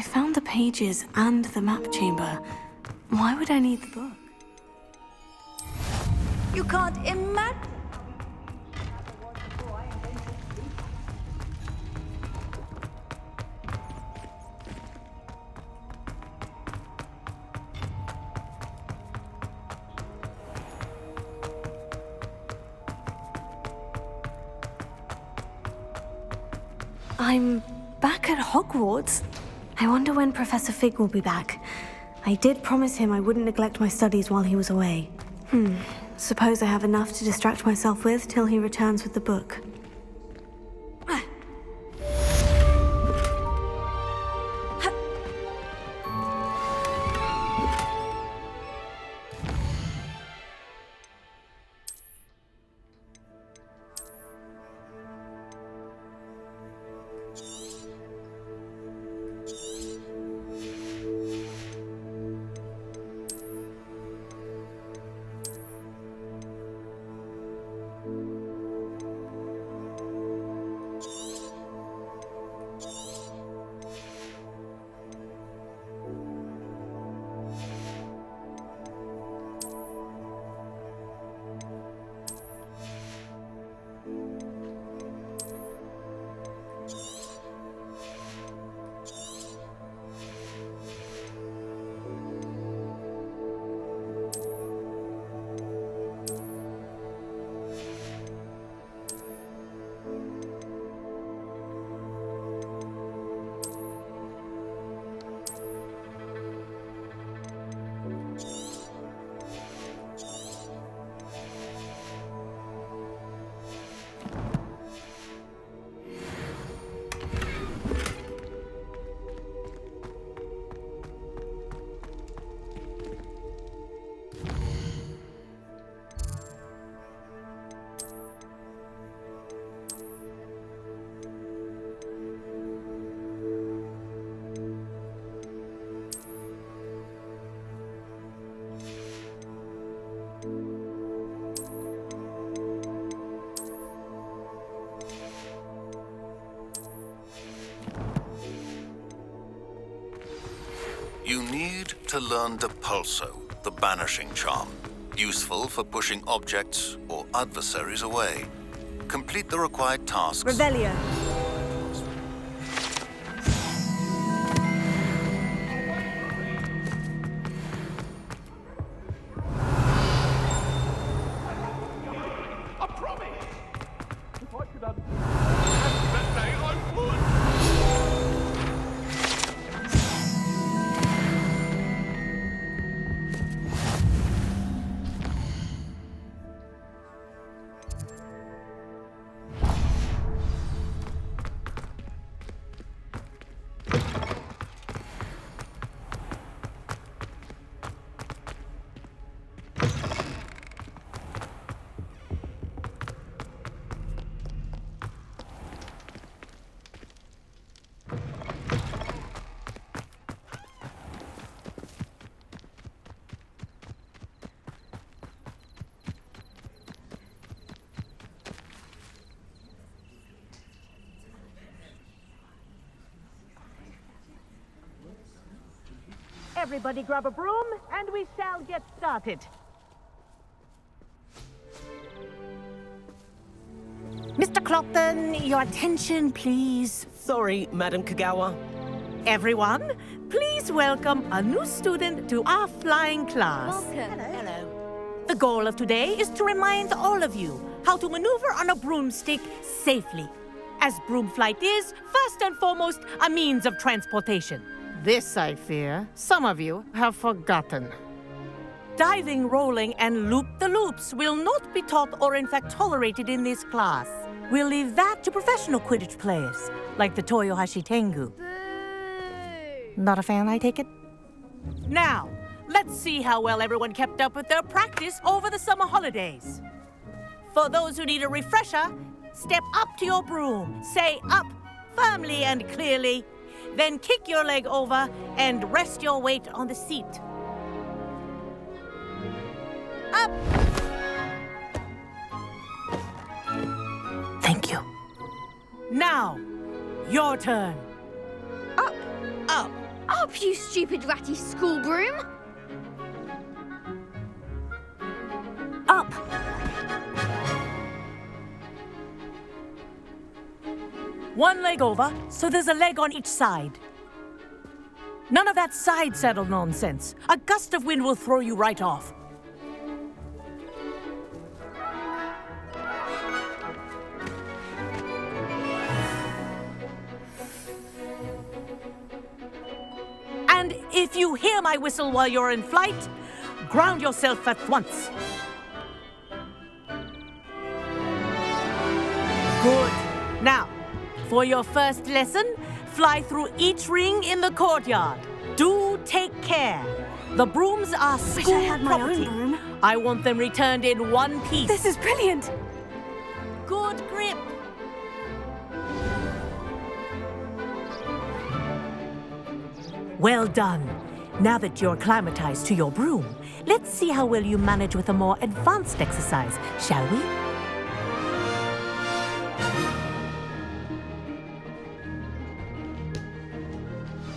I found the pages and the map chamber. Why would I need the book? You can't imagine. I'm back at Hogwarts. I wonder when Professor Fig will be back. I did promise him I wouldn't neglect my studies while he was away. Suppose I have enough to distract myself with till he returns with the book. You need to learn Depulso, the banishing charm, useful for pushing objects or adversaries away. Complete the required tasks. Revelio. I promise! If I could understand that day, I would! Everybody grab a broom, and we shall get started. Mr. Clopton, your attention, please. Sorry, Madam Kagawa. Everyone, please welcome a new student to our flying class. Hello. The goal of today is to remind all of you how to maneuver on a broomstick safely, as broom flight is, first and foremost, a means of transportation. This, I fear, some of you have forgotten. Diving, rolling, and loop-the-loops will not be taught or in fact tolerated in this class. We'll leave that to professional Quidditch players, like the Toyohashi Tengu. Not a fan, I take it? Now, let's see how well everyone kept up with their practice over the summer holidays. For those who need a refresher, step up to your broom, say up firmly and clearly, then kick your leg over and rest your weight on the seat. Up! Thank you. Now, your turn. Up. Up. up, you stupid ratty school broom! Up! One leg over, so there's a leg on each side. None of that side saddle nonsense. A gust of wind will throw you right off. And if you hear my whistle while you're in flight, ground yourself at once. Good. Now, for your first lesson, fly through each ring in the courtyard. Do take care. The brooms are Wish school I had my own property. broom. I want them returned in one piece. This is brilliant! Good grip. Well done. Now that you're acclimatized to your broom, let's see how well you manage with a more advanced exercise, shall we?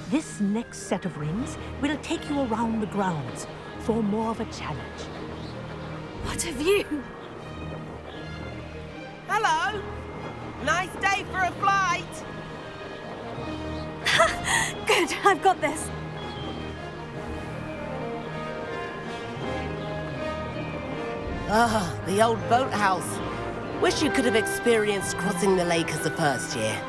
This next set of rings will take you around the grounds for more of a challenge. What a view! Hello! Nice day for a flight! Good, I've got this. Ah, the old boathouse. Wish you could have experienced crossing the lake as the first year.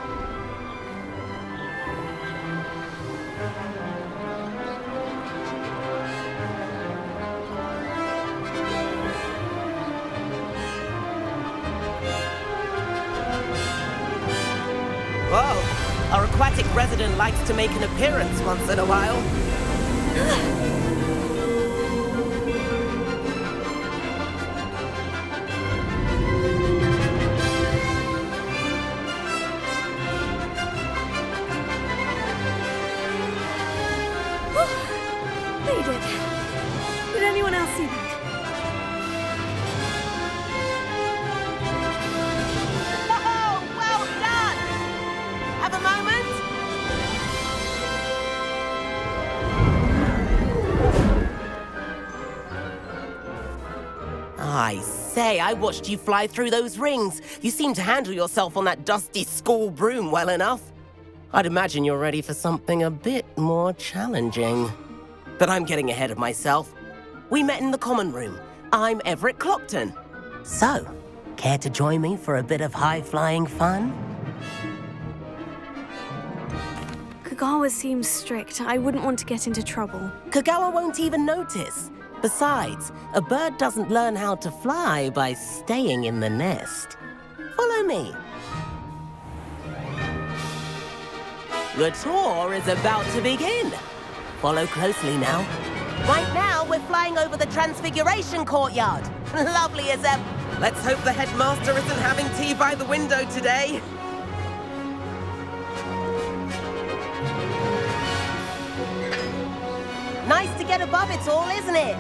Whoa, our aquatic resident likes to make an appearance once in a while. Made it. Did anyone else see that? Whoa, well done! Have a moment? I say, I watched you fly through those rings. You seem to handle yourself on that dusty school broom well enough. I'd imagine you're ready for something a bit more challenging. But I'm getting ahead of myself. We met in the common room. I'm Everett Clockton. So, care to join me for a bit of high-flying fun? Kagawa seems strict. I wouldn't want to get into trouble. Kagawa won't even notice. Besides, a bird doesn't learn how to fly by staying in the nest. Follow me. The tour is about to begin. Follow closely now. Right now, we're flying over the Transfiguration Courtyard. Lovely as ever. Let's hope the headmaster isn't having tea by the window today. Nice to get above it all, isn't it?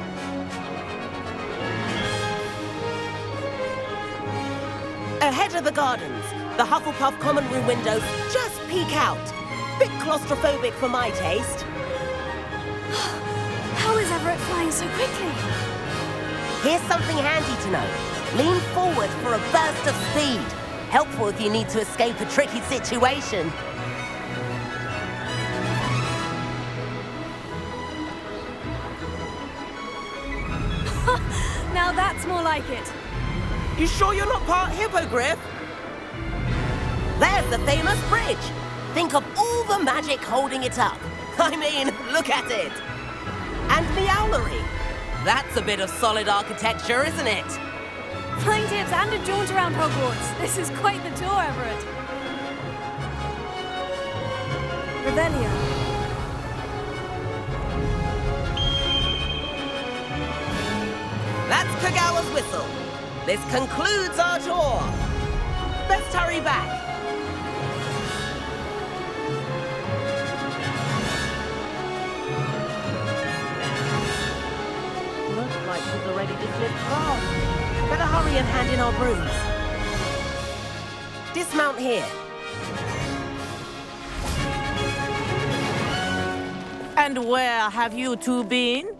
Ahead of the gardens, the Hufflepuff common room windows just peek out. Bit claustrophobic for my taste. How is Everett flying so quickly? Here's something handy to know. Lean forward for a burst of speed. Helpful if you need to escape a tricky situation. Now that's more like it. You sure you're not part hippogriff? There's the famous bridge. Think of all the magic holding it up. I mean, look at it. And Meowlery. That's a bit of solid architecture, isn't it? Flying tips and a jaunt around Hogwarts. This is quite the tour, Everett. Revelio. That's Kagawa's whistle. This concludes our tour. Let's hurry back. Looks like she's already dismissed class. Better hurry and hand in our brooms. Dismount here. And where have you two been?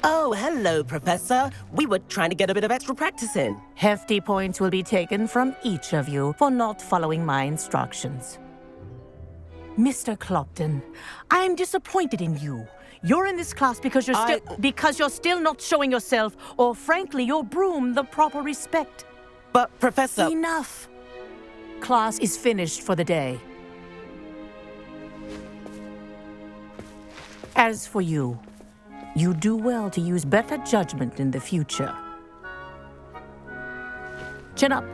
Oh, hello, Professor. We were trying to get a bit of extra practice in. Hefty points will be taken from each of you for not following my instructions. Mr. Clopton, I'm disappointed in you. You're in this class because you're still not showing yourself, or frankly, your broom, the proper respect. But, Professor... Enough. Class is finished for the day. As for you, you do well to use better judgment in the future. Chin up.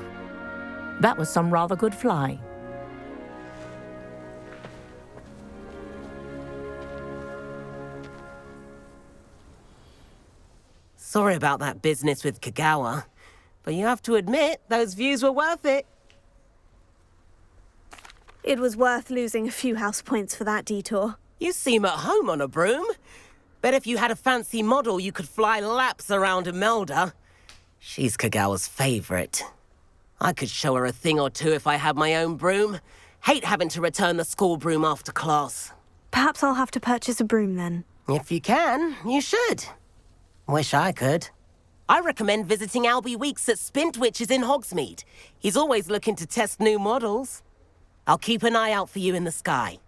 That was some rather good flying. Sorry about that business with Kagawa, but you have to admit, those views were worth it. It was worth losing a few house points for that detour. You seem at home on a broom. Bet if you had a fancy model, you could fly laps around Imelda. She's Kagawa's favorite. I could show her a thing or two if I had my own broom. Hate having to return the school broom after class. Perhaps I'll have to purchase a broom then. If you can, you should. Wish I could. I recommend visiting Albie Weeks at Spintwitches in Hogsmeade. He's always looking to test new models. I'll keep an eye out for you in the sky.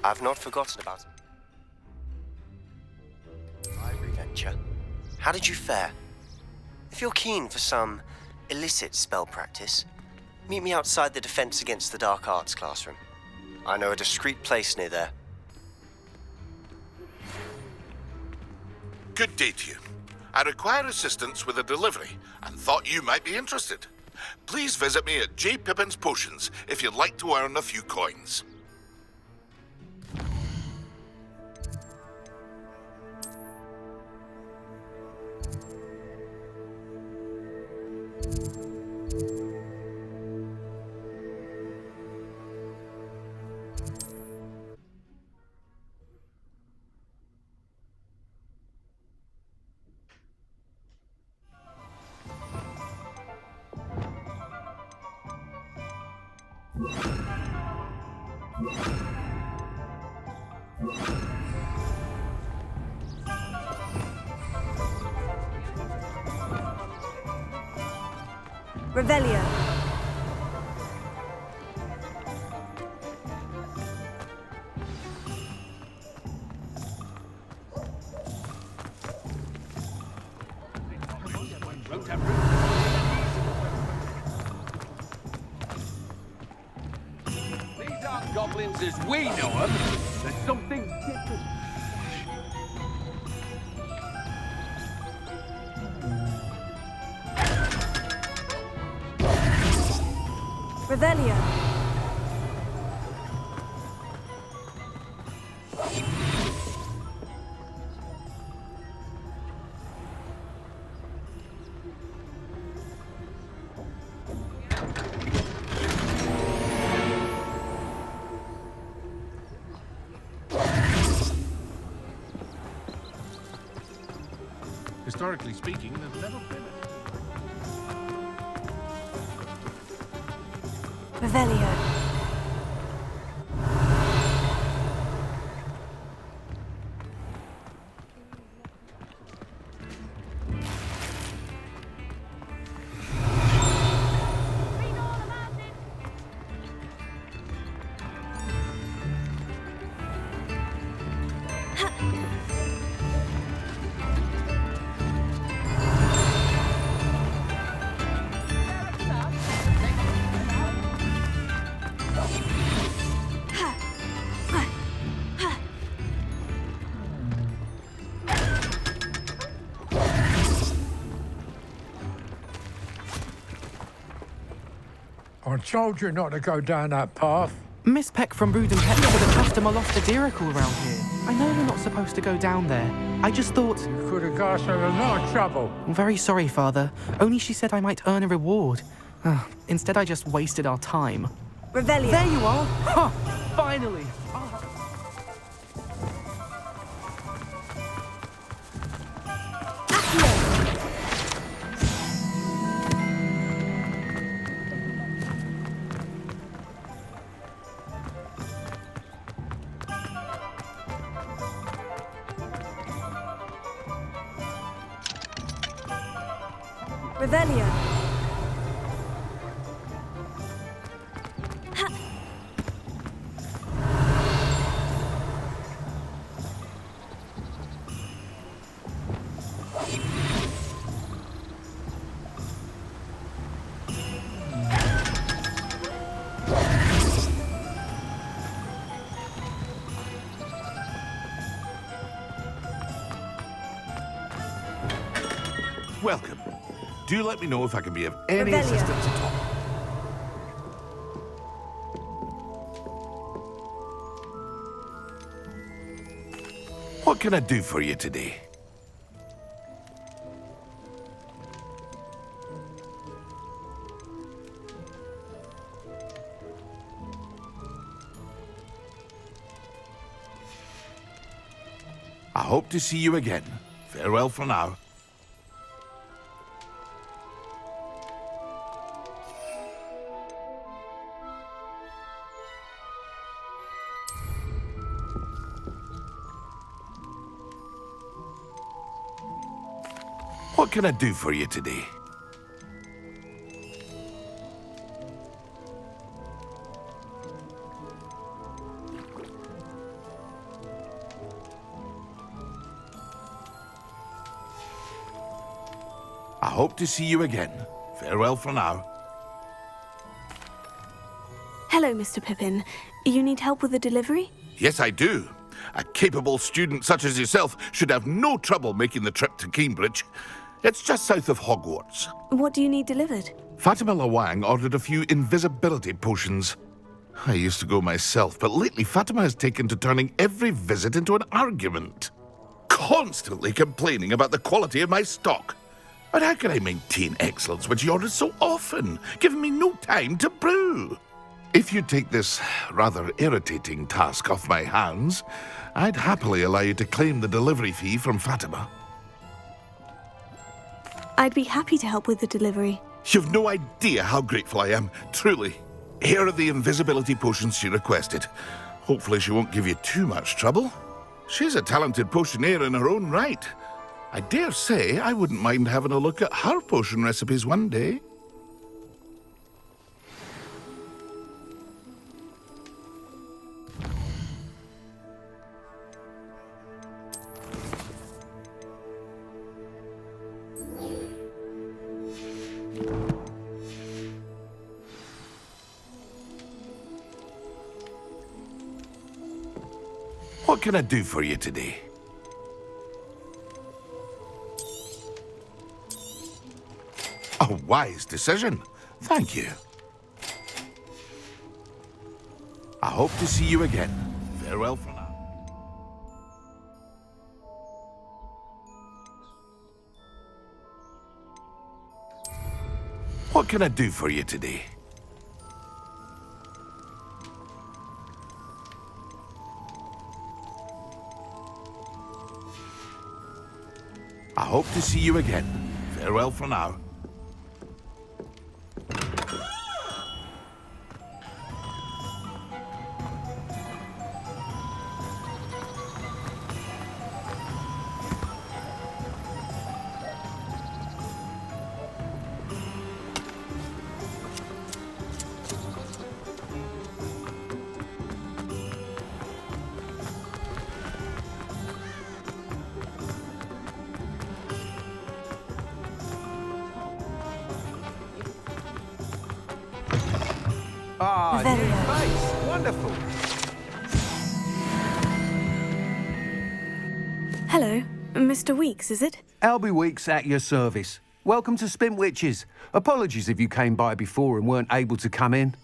I've not forgotten about my adventure. How did you fare? If you're keen for some illicit spell practice, meet me outside the Defense Against the Dark Arts classroom. I know a discreet place near there. Good day to you. I require assistance with a delivery and thought you might be interested. Please visit me at J. Pippin's Potions if you'd like to earn a few coins. Revelio. These aren't goblins as we know them. There's something different. Revelio. Historically speaking, there's never been Revelio. I told you not to go down that path. Miss Peck from Brood and Pet said a customer lost a deeracle around here. I know we're not supposed to go down there. I just thought... You could have got us in a lot of trouble. I'm very sorry, Father. Only she said I might earn a reward. Instead, I just wasted our time. Revelio. There you are! Ha! Finally! Revelio. Welcome. Do let me know if I can be of any Revelio. assistance at all. What can I do for you today? I hope to see you again. Farewell for now. What can I do for you today? I hope to see you again. Farewell for now. Hello, Mr. Pippin. You need help with the delivery? Yes, I do. A capable student such as yourself should have no trouble making the trip to Cambridge. It's just south of Hogwarts. What do you need delivered? Fatima Lawang ordered a few invisibility potions. I used to go myself, but lately Fatima has taken to turning every visit into an argument. Constantly complaining about the quality of my stock. But how can I maintain excellence when she orders so often, giving me no time to brew? If you take this rather irritating task off my hands, I'd happily allow you to claim the delivery fee from Fatima. I'd be happy to help with the delivery. You've no idea how grateful I am, truly. Here are the invisibility potions she requested. Hopefully she won't give you too much trouble. She's a talented potioneer in her own right. I dare say I wouldn't mind having a look at her potion recipes one day. What can I do for you today? A wise decision. Thank you. I hope to see you again. Farewell for now. What can I do for you today? I hope to see you again. Farewell for now. Ah, Very new nice. face. Wonderful. Hello, Mr. Weeks, is it? Albie Weeks at your service. welcome to Spintwitches. Apologies if you came by before and weren't able to come in.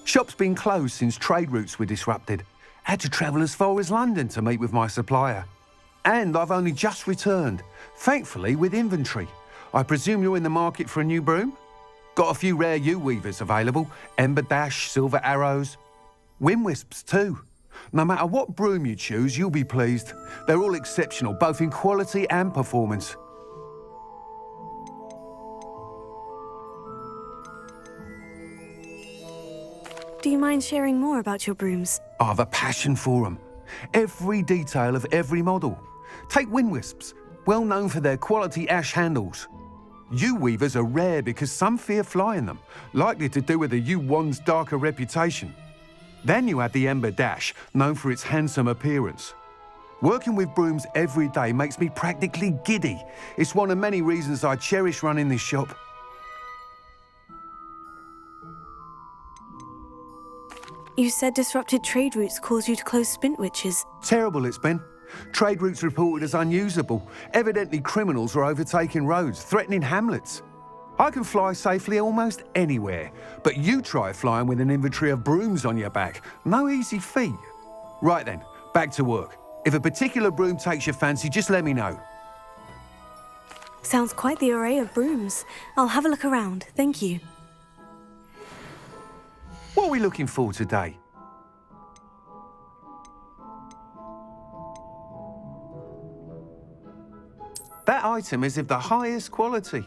Shop's been closed since trade routes were disrupted. Had to travel as far as London to meet with my supplier. And I've only just returned, thankfully with inventory. I presume you're in the market for a new broom? Got a few rare U-weavers available. Ember Dash, Silver Arrows. Wind Wisps too. No matter what broom you choose, you'll be pleased. They're all exceptional, both in quality and performance. Do you mind sharing more about your brooms? I have a passion for them. Every detail of every model. Take Wind Wisps, well known for their quality ash handles. U-weavers are rare because some fear flying them, likely to do with the U-wand's darker reputation. Then you have the Ember Dash, known for its handsome appearance. Working with brooms every day makes me practically giddy. It's one of many reasons I cherish running this shop. You said disrupted trade routes caused you to close Spintwitches. Terrible it's been. Trade routes reported as unusable. Evidently criminals were overtaking roads, threatening hamlets. I can fly safely almost anywhere, but you try flying with an inventory of brooms on your back. No easy feat. Right then, back to work. If a particular broom takes your fancy, just let me know. Sounds quite the array of brooms. I'll have a look around, thank you. What are we looking for today? That item is of the highest quality.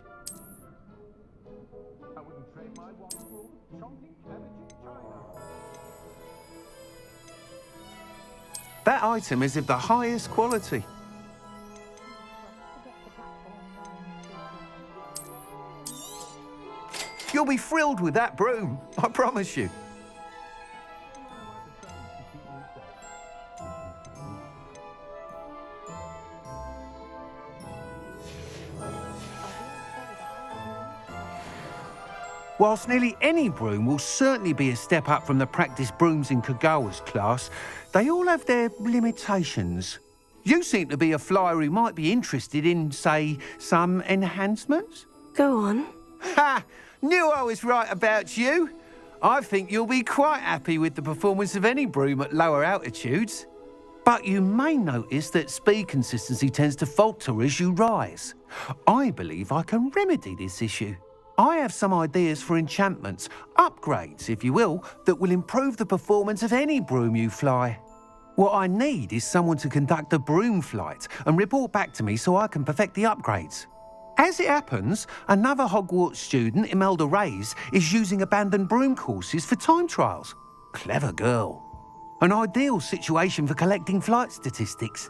That item is of the highest quality. You'll be thrilled with that broom, I promise you. Whilst nearly any broom will certainly be a step up from the practice brooms in Kagawa's class, they all have their limitations. You seem to be a flyer who might be interested in, say, some enhancements? Go on. Ha! Knew I was right about you. I think you'll be quite happy with the performance of any broom at lower altitudes. But you may notice that speed consistency tends to falter as you rise. I believe I can remedy this issue. I have some ideas for enchantments, upgrades, if you will, that will improve the performance of any broom you fly. What I need is someone to conduct a broom flight and report back to me so I can perfect the upgrades. As it happens, another Hogwarts student, Imelda Reyes, is using abandoned broom courses for time trials. Clever girl. An ideal situation for collecting flight statistics.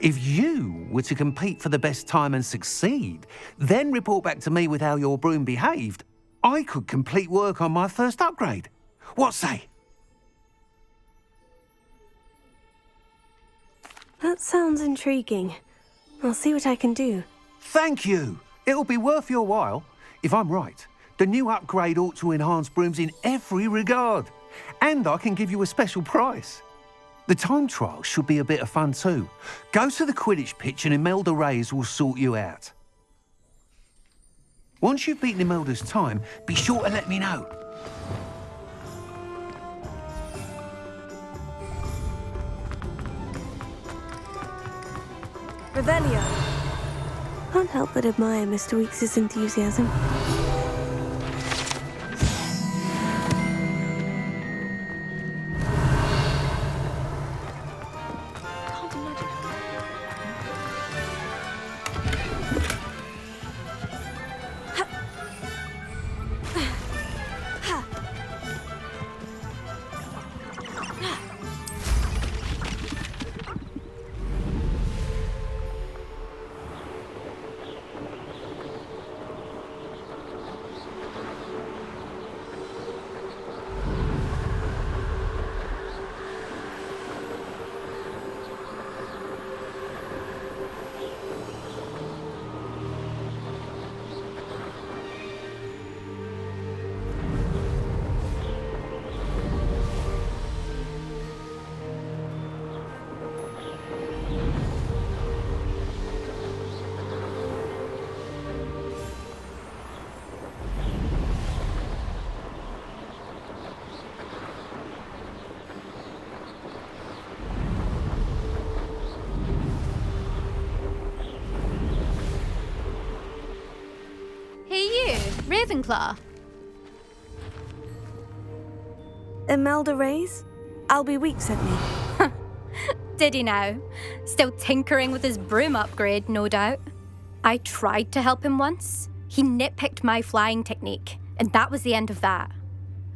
If you were to compete for the best time and succeed, then report back to me with how your broom behaved, I could complete work on my first upgrade. What say? That sounds intriguing. I'll see what I can do. Thank you. It'll be worth your while. If I'm right, the new upgrade ought to enhance brooms in every regard. And I can give you a special price. The time trial should be a bit of fun too. Go to the Quidditch pitch and Imelda Reyes will sort you out. Once you've beaten Imelda's time, be sure to let me know. Revelio. Can't help but admire Mr. Weeks' enthusiasm. Ravenclaw? Imelda Reyes? Albie Week sent me. Did he now? Still tinkering with his broom upgrade, no doubt. I tried to help him once. He nitpicked my flying technique, and that was the end of that.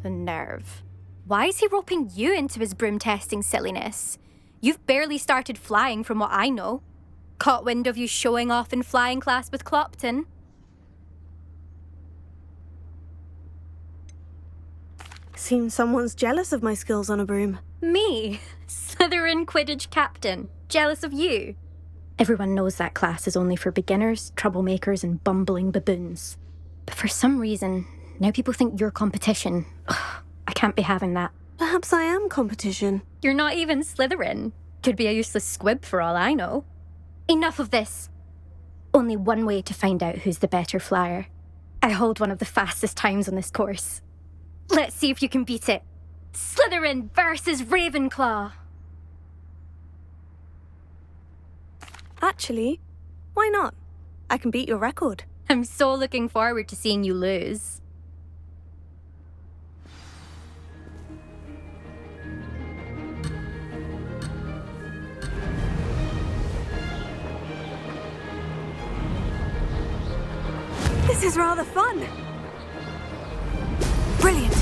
The nerve. Why is he roping you into his broom testing silliness? You've barely started flying from what I know. Caught wind of you showing off in flying class with Clopton. Seems someone's jealous of my skills on a broom. Me? Slytherin Quidditch captain. Jealous of you? Everyone knows that class is only for beginners, troublemakers, and bumbling baboons. But for some reason, now people think you're competition. Ugh, I can't be having that. Perhaps I am competition. You're not even Slytherin. Could be a useless squib for all I know. Enough of this. Only one way to find out who's the better flyer. I hold one of the fastest times on this course. Let's see if you can beat it. Slytherin versus Ravenclaw. Actually, why not? I can beat your record. I'm so looking forward to seeing you lose. This is rather fun. Brilliant.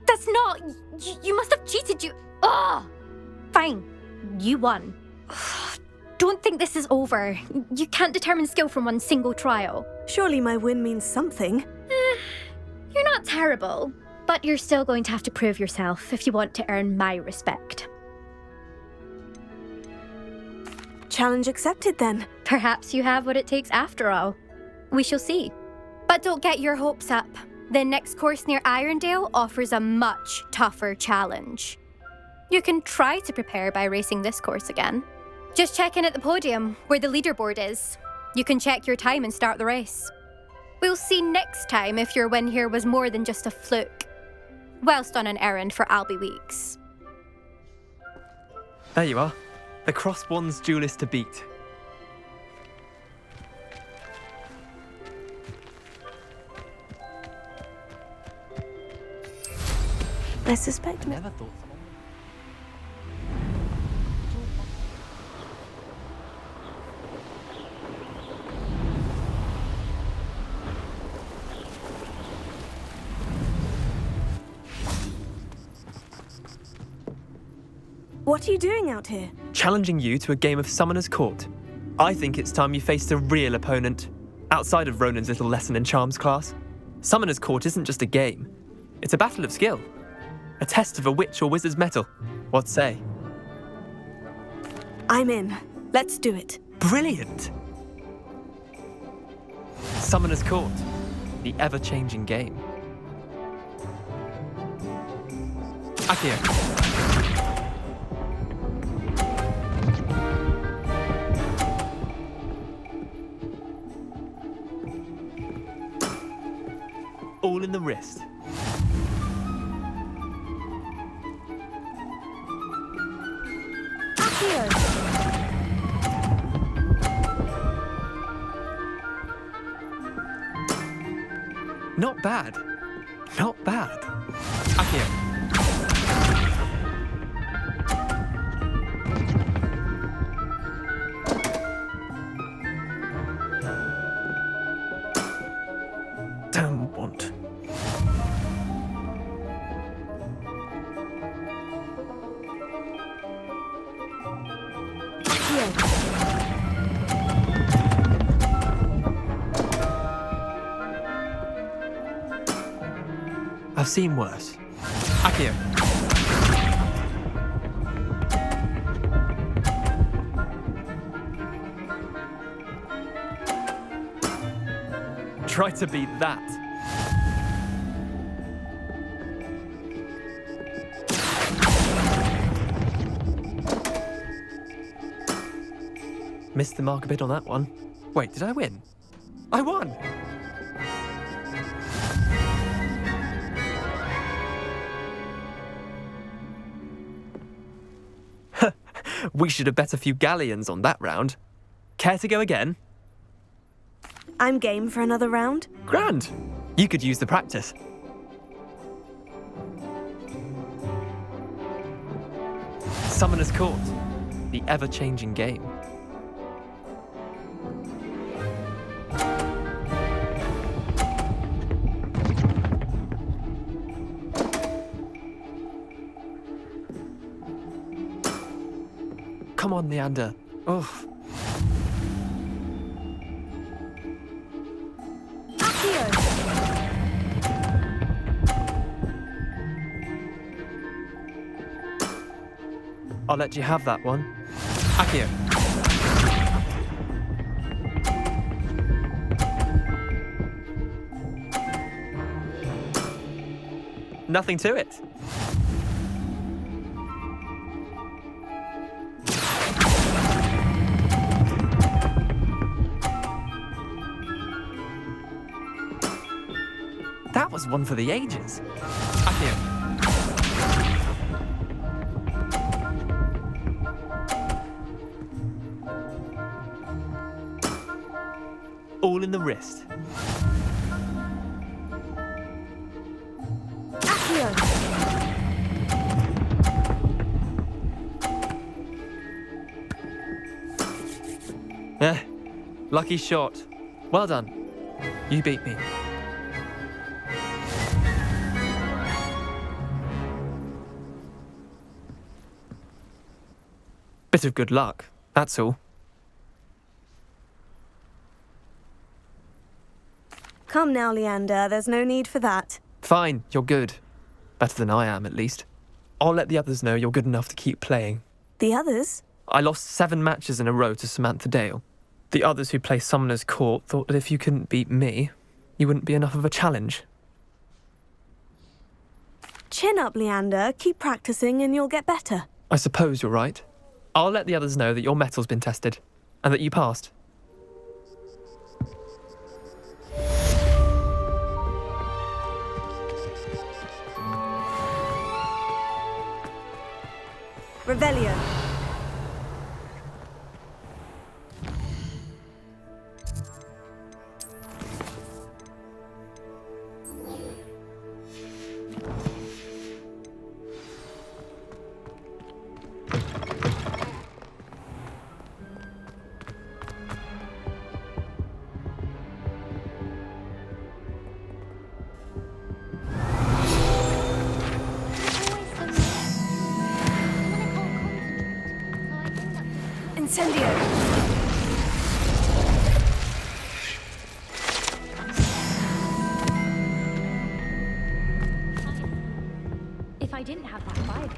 That's not... You must have cheated, you... Ugh! Fine. You won. Don't think this is over. You can't determine skill from one single trial. Surely my win means something. You're not terrible, but you're still going to have to prove yourself if you want to earn my respect. Challenge accepted, then. Perhaps you have what it takes after all. We shall see. But don't get your hopes up. The next course near Irondale offers a much tougher challenge. You can try to prepare by racing this course again. Just check in at the podium, where the leaderboard is. You can check your time and start the race. We'll see next time if your win here was more than just a fluke, whilst on an errand for Albie Weeks. There you are. The Crosswands duelist to beat. I suspect... Never thought so. What are you doing out here? Challenging you to a game of Summoner's Court. I think it's time you faced a real opponent, outside of Ronan's little lesson in charms class. Summoner's Court isn't just a game. It's a battle of skill. A test of a witch or wizard's mettle. What say? I'm in. Let's do it. Brilliant! Summoner's Court, the ever-changing game. Akio. All in the wrist. Not bad. Not bad. Akio. Damn want. I've seen worse. Akio. Try to beat that. Missed the mark a bit on that one. Wait, did I win? I won! We should have bet a few galleons on that round. Care to go again? I'm game for another round. Grand! You could use the practice. Summoner's Court, the ever-changing game. Come on, Leander. Oh. I'll let you have that one. Akio. Nothing to it. That was one for the ages. Akio. All in the wrist. Lucky shot. Well done. You beat me. Bit of good luck, that's all. Come now, Leander, there's no need for that. Fine, you're good. Better than I am, at least. I'll let the others know you're good enough to keep playing. The others? I lost 7 matches in a row to Samantha Dale. The others who play Summoner's Court thought that if you couldn't beat me, you wouldn't be enough of a challenge. Chin up, Leander. Keep practicing and you'll get better. I suppose you're right. I'll let the others know that your metal's been tested, and that you passed. Revelio. Incendio. If I didn't have that Bible.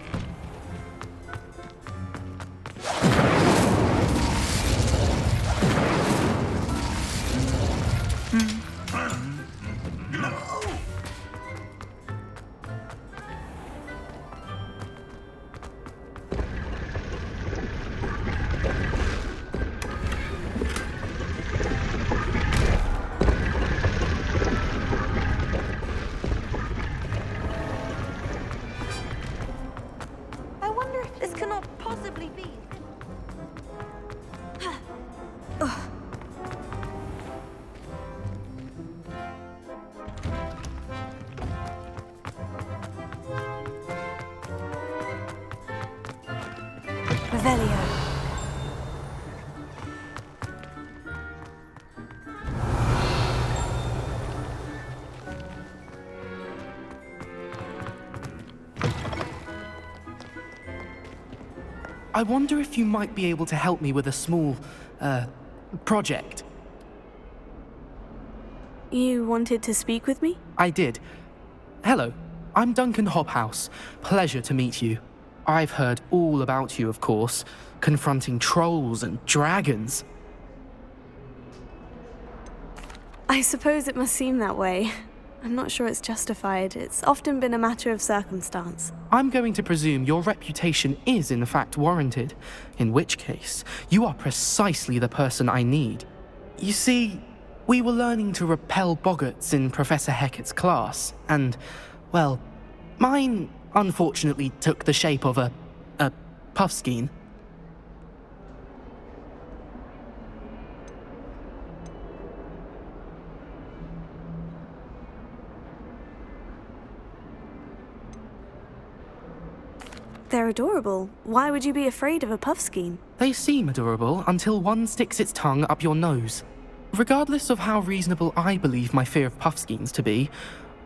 Revelio. I wonder if you might be able to help me with a small, project. You wanted to speak with me? I did. Hello, I'm Duncan Hobhouse. Pleasure to meet you. I've heard all about you, of course, confronting trolls and dragons. I suppose it must seem that way. I'm not sure it's justified. It's often been a matter of circumstance. I'm going to presume your reputation is in fact warranted, in which case, you are precisely the person I need. You see, we were learning to repel boggarts in Professor Hecat's class, and, well, mine unfortunately took the shape of a puffskein. They're adorable. Why would you be afraid of a puffskein? They seem adorable until one sticks its tongue up your nose. Regardless of how reasonable I believe my fear of puffskeins to be,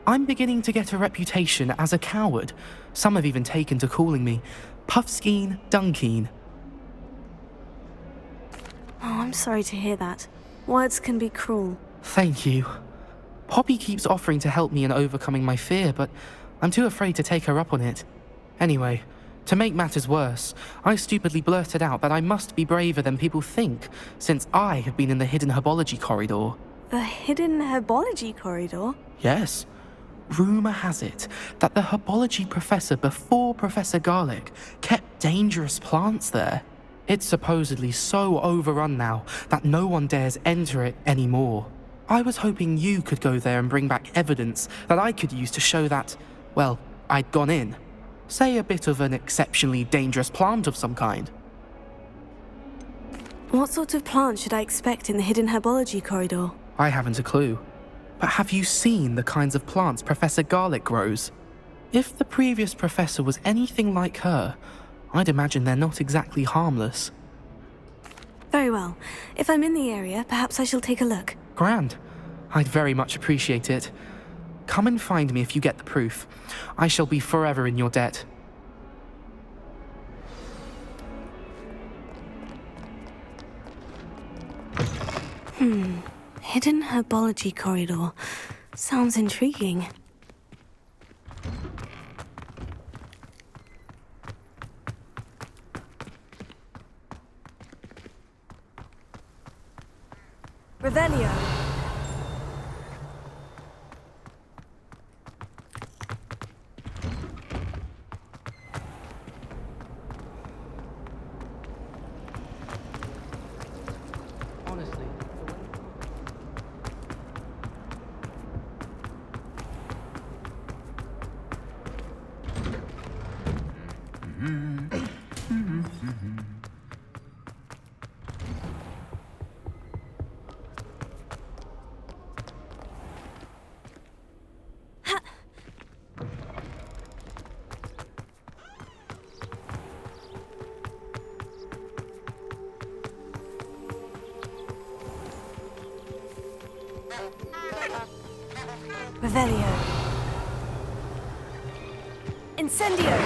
I'm beginning to get a reputation as a coward. Some have even taken to calling me Puffskein Dunkeen. Oh, I'm sorry to hear that. Words can be cruel. Thank you. Poppy keeps offering to help me in overcoming my fear, but I'm too afraid to take her up on it. Anyway, to make matters worse, I stupidly blurted out that I must be braver than people think, since I have been in the hidden herbology corridor. The hidden herbology corridor? Yes. Rumour has it that the herbology professor before Professor Garlic kept dangerous plants there. It's supposedly so overrun now that no one dares enter it anymore. I was hoping you could go there and bring back evidence that I could use to show that, well, I'd gone in. Say a bit of an exceptionally dangerous plant of some kind. What sort of plant should I expect in the hidden herbology corridor? I haven't a clue. But have you seen the kinds of plants Professor Garlic grows? If the previous professor was anything like her, I'd imagine they're not exactly harmless. Very well. If I'm in the area, perhaps I shall take a look. Grand. I'd very much appreciate it. Come and find me if you get the proof. I shall be forever in your debt. Hidden herbology corridor. Sounds intriguing. Revelio. Honestly. Revelio. Incendio.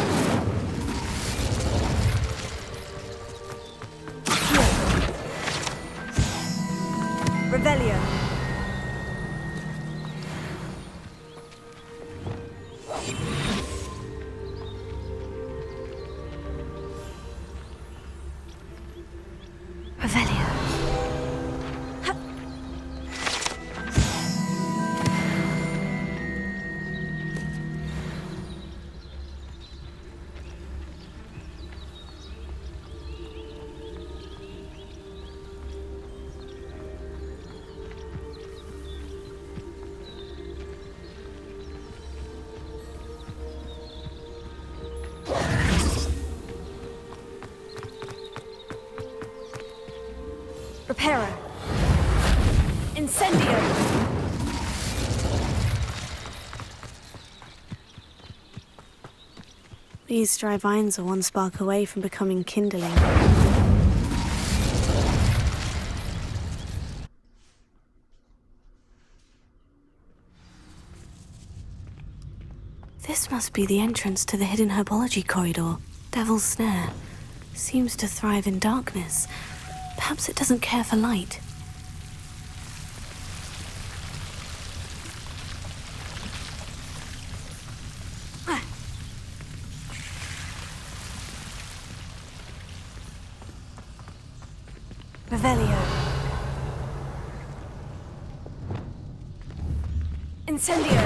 Revelio. Revelio. Reparo. Incendio. These dry vines are one spark away from becoming kindling. This must be the entrance to the hidden herbology corridor. Devil's Snare. Seems to thrive in darkness. Perhaps it doesn't care for light. Revelio. Incendio.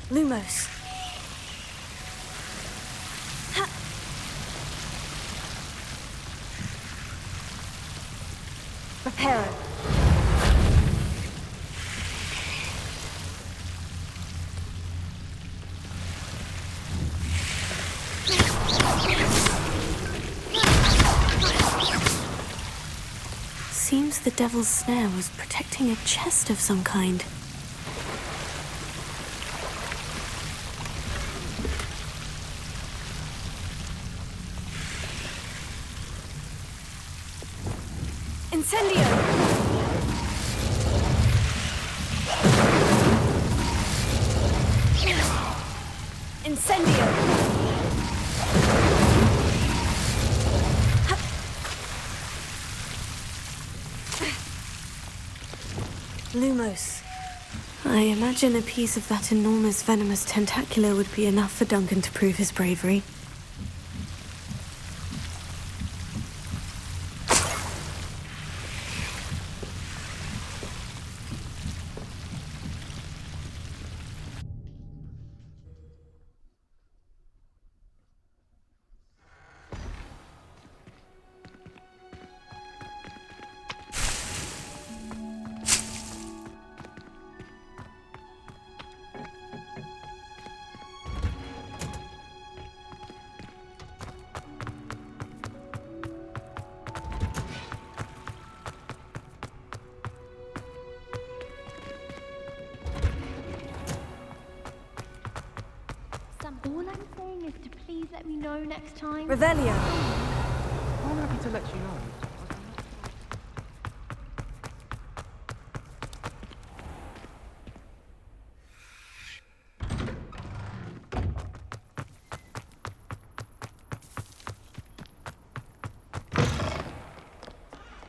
Lumos. Reparo. Seems the Devil's Snare was protecting a chest of some kind. Incendio. Incendio. Lumos. I imagine a piece of that enormous venomous tentacula would be enough for Duncan to prove his bravery. All I'm saying is to please let me know next time. Revelio. I'm happy to let you know.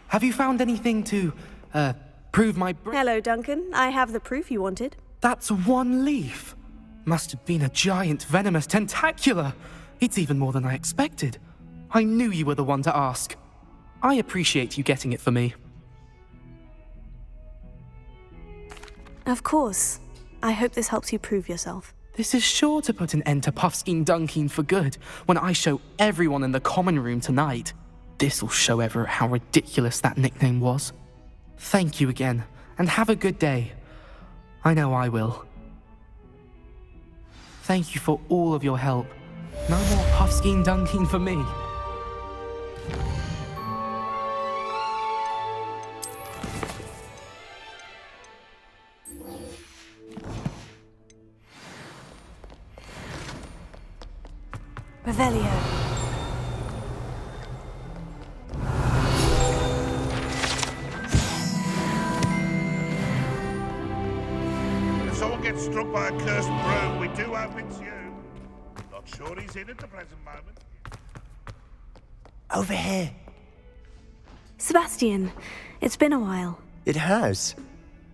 Have you found anything to, prove my Hello, Duncan. I have the proof you wanted. That's one leaf. Must have been a giant venomous tentacula. It's even more than I expected. I knew you were the one to ask. I appreciate you getting it for me. Of course. I hope this helps you prove yourself. This is sure to put an end to Puffskein Dunkeen for good when I show everyone in the common room tonight. This'll show Everett how ridiculous that nickname was. Thank you again, and have a good day. I know I will. Thank you for all of your help. No more Puffskein Dunkeen for me. Revelio. If someone gets struck by a cursed broom, we do hope it's you. Not sure he's in at the present moment. Over here. Sebastian, it's been a while. It has.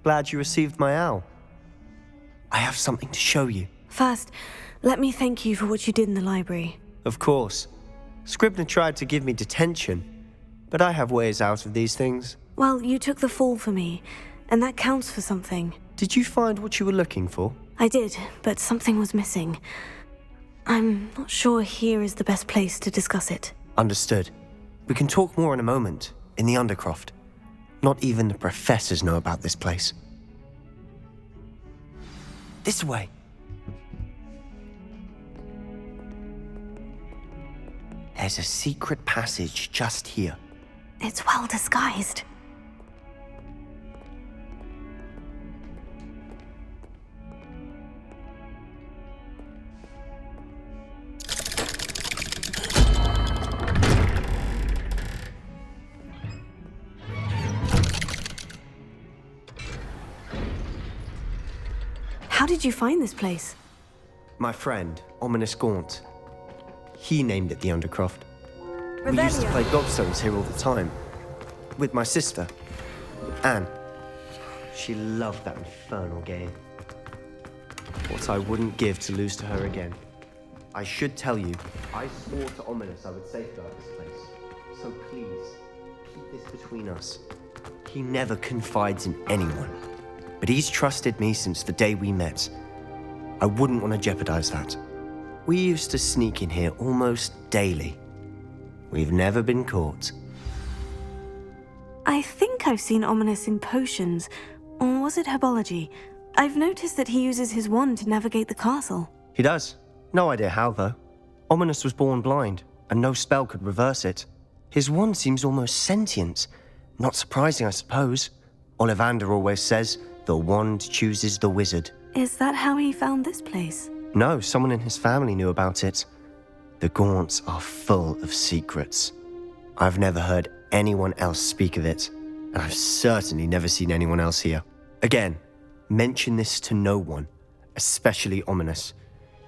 Glad you received my owl. I have something to show you. First, let me thank you for what you did in the library. Of course. Scribner tried to give me detention, but I have ways out of these things. Well, you took the fall for me, and that counts for something. Did you find what you were looking for? I did, but something was missing. I'm not sure here is the best place to discuss it. Understood. We can talk more in a moment, in the Undercroft. Not even the professors know about this place. This way. There's a secret passage just here. It's well disguised. How did you find this place? My friend, Ominous Gaunt. He named it the Undercroft. We used to play gobstones here all the time. With my sister, Anne. She loved that infernal game. What I wouldn't give to lose to her again. I should tell you, I swore to Ominous I would safeguard this place. So please, keep this between us. He never confides in anyone. But he's trusted me since the day we met. I wouldn't want to jeopardize that. We used to sneak in here almost daily. We've never been caught. I think I've seen Ominous in potions. Or was it herbology? I've noticed that he uses his wand to navigate the castle. He does. No idea how, though. Ominous was born blind, and no spell could reverse it. His wand seems almost sentient. Not surprising, I suppose. Ollivander always says, the wand chooses the wizard. Is that how he found this place? No, someone in his family knew about it. The Gaunts are full of secrets. I've never heard anyone else speak of it, and I've certainly never seen anyone else here. Again, mention this to no one, especially Ominous.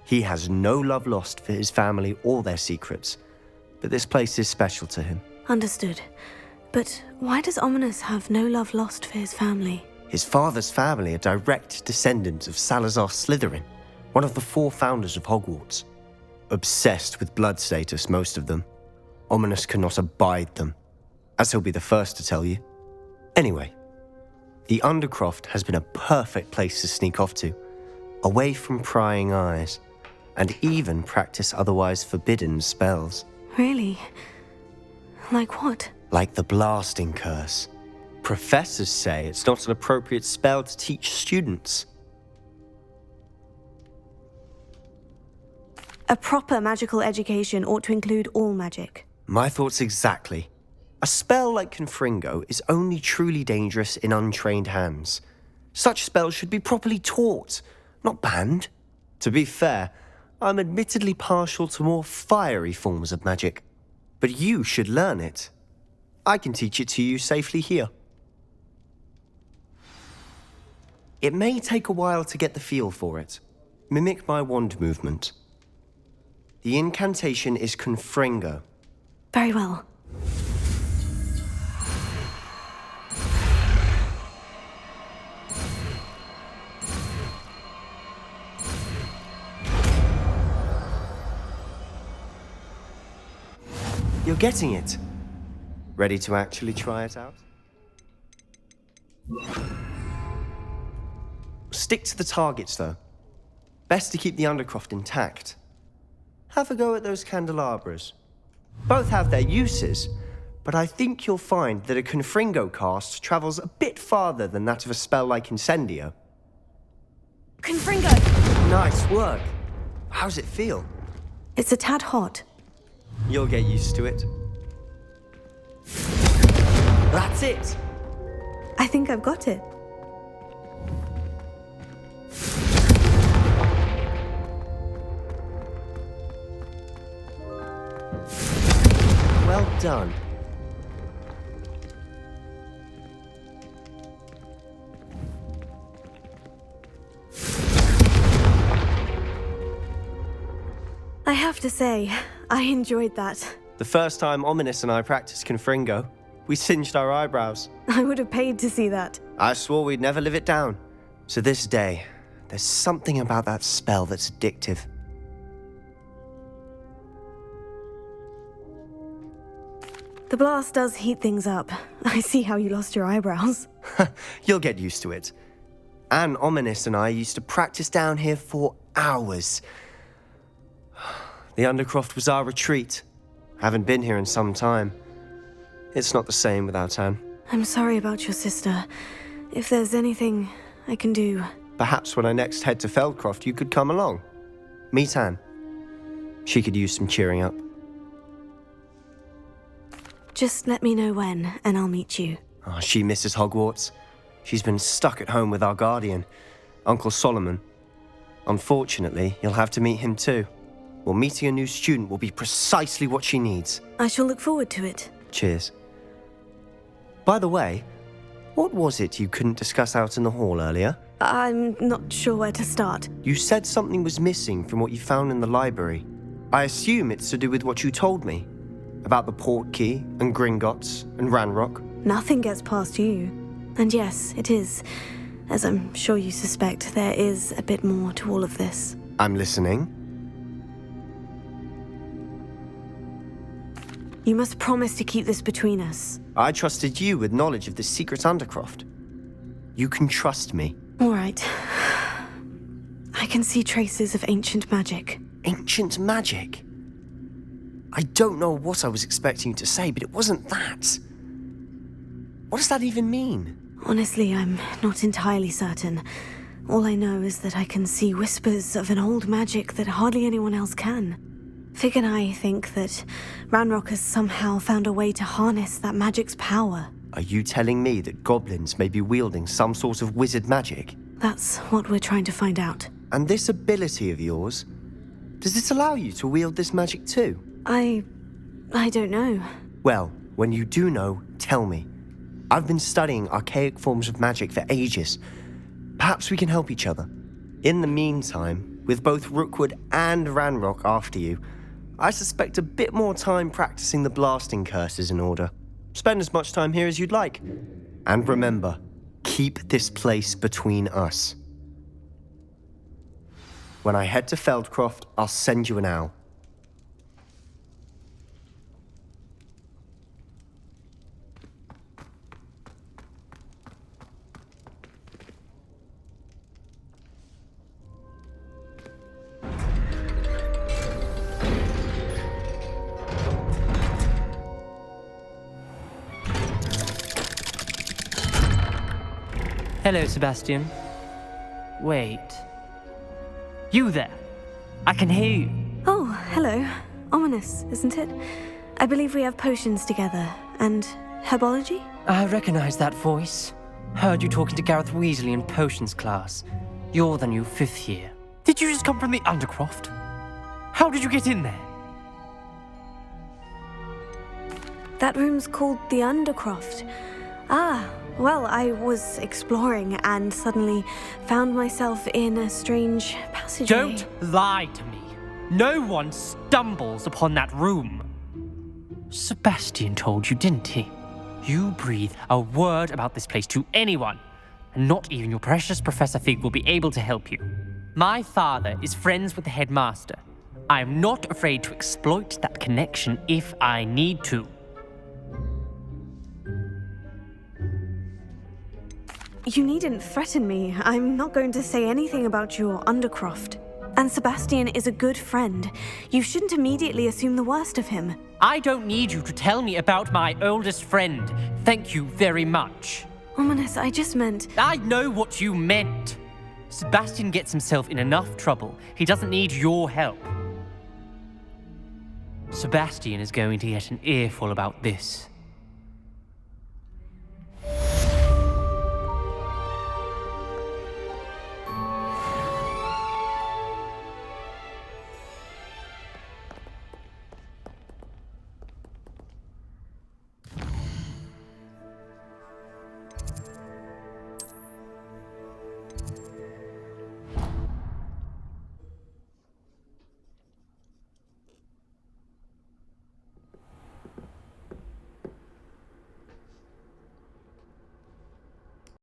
He has no love lost for his family or their secrets, but this place is special to him. Understood. But why does Ominous have no love lost for his family? His father's family are direct descendants of Salazar Slytherin, one of the 4 founders of Hogwarts. Obsessed with blood status, most of them. Ominous cannot abide them, as he'll be the first to tell you. Anyway, the Undercroft has been a perfect place to sneak off to, away from prying eyes, and even practice otherwise forbidden spells. Really? Like what? Like the blasting curse. Professors say it's not an appropriate spell to teach students. A proper magical education ought to include all magic. My thoughts exactly. A spell like Confringo is only truly dangerous in untrained hands. Such spells should be properly taught, not banned. To be fair, I'm admittedly partial to more fiery forms of magic. But you should learn it. I can teach it to you safely here. It may take a while to get the feel for it. Mimic my wand movement. The incantation is Confringo. Very well. You're getting it. Ready to actually try it out? Stick to the targets, though. Best to keep the Undercroft intact. Have a go at those candelabras. Both have their uses, but I think you'll find that a Confringo cast travels a bit farther than that of a spell like Incendio. Confringo! Nice work. How's it feel? It's a tad hot. You'll get used to it. That's it! I think I've got it. Well done. I have to say, I enjoyed that. The first time Ominous and I practiced Confringo, we singed our eyebrows. I would have paid to see that. I swore we'd never live it down. To this day, there's something about that spell that's addictive. The blast does heat things up. I see how you lost your eyebrows. You'll get used to it. Anne, Ominous and I used to practice down here for hours. The Undercroft was our retreat. Haven't been here in some time. It's not the same without Anne. I'm sorry about your sister. If there's anything I can do... Perhaps when I next head to Feldcroft, you could come along. Meet Anne. She could use some cheering up. Just let me know when, and I'll meet you. Oh, she misses Hogwarts. She's been stuck at home with our guardian, Uncle Solomon. Unfortunately, you'll have to meet him too. Well, meeting a new student will be precisely what she needs. I shall look forward to it. Cheers. By the way, what was it you couldn't discuss out in the hall earlier? I'm not sure where to start. You said something was missing from what you found in the library. I assume it's to do with what you told me. About the Portkey and Gringotts and Ranrock. Nothing gets past you. And yes, it is. As I'm sure you suspect, there is a bit more to all of this. I'm listening. You must promise to keep this between us. I trusted you with knowledge of the secret Undercroft. You can trust me. All right. I can see traces of ancient magic. Ancient magic? I don't know what I was expecting you to say, but it wasn't that. What does that even mean? Honestly, I'm not entirely certain. All I know is that I can see whispers of an old magic that hardly anyone else can. Fig and I think that Ranrock has somehow found a way to harness that magic's power. Are you telling me that goblins may be wielding some sort of wizard magic? That's what we're trying to find out. And this ability of yours, does it allow you to wield this magic too? I don't know. Well, when you do know, tell me. I've been studying archaic forms of magic for ages. Perhaps we can help each other. In the meantime, with both Rookwood and Ranrock after you, I suspect a bit more time practicing the blasting curse is in order. Spend as much time here as you'd like. And remember, keep this place between us. When I head to Feldcroft, I'll send you an owl. Hello, Sebastian. Wait. You there? I can hear you. Oh, hello. Ominous, isn't it? I believe we have potions together. And herbology? I recognize that voice. Heard you talking to Gareth Weasley in potions class. You're the new 5th year. Did you just come from the Undercroft? How did you get in there? That room's called the Undercroft. Ah, well, I was exploring and suddenly found myself in a strange passageway. Don't lie to me. No one stumbles upon that room. Sebastian told you, didn't he? You breathe a word about this place to anyone, and not even your precious Professor Fig will be able to help you. My father is friends with the headmaster. I am not afraid to exploit that connection if I need to. You needn't threaten me. I'm not going to say anything about your Undercroft. And Sebastian is a good friend. You shouldn't immediately assume the worst of him. I don't need you to tell me about my oldest friend. Thank you very much. Ominous, I just meant... I know what you meant. Sebastian gets himself in enough trouble. He doesn't need your help. Sebastian is going to get an earful about this.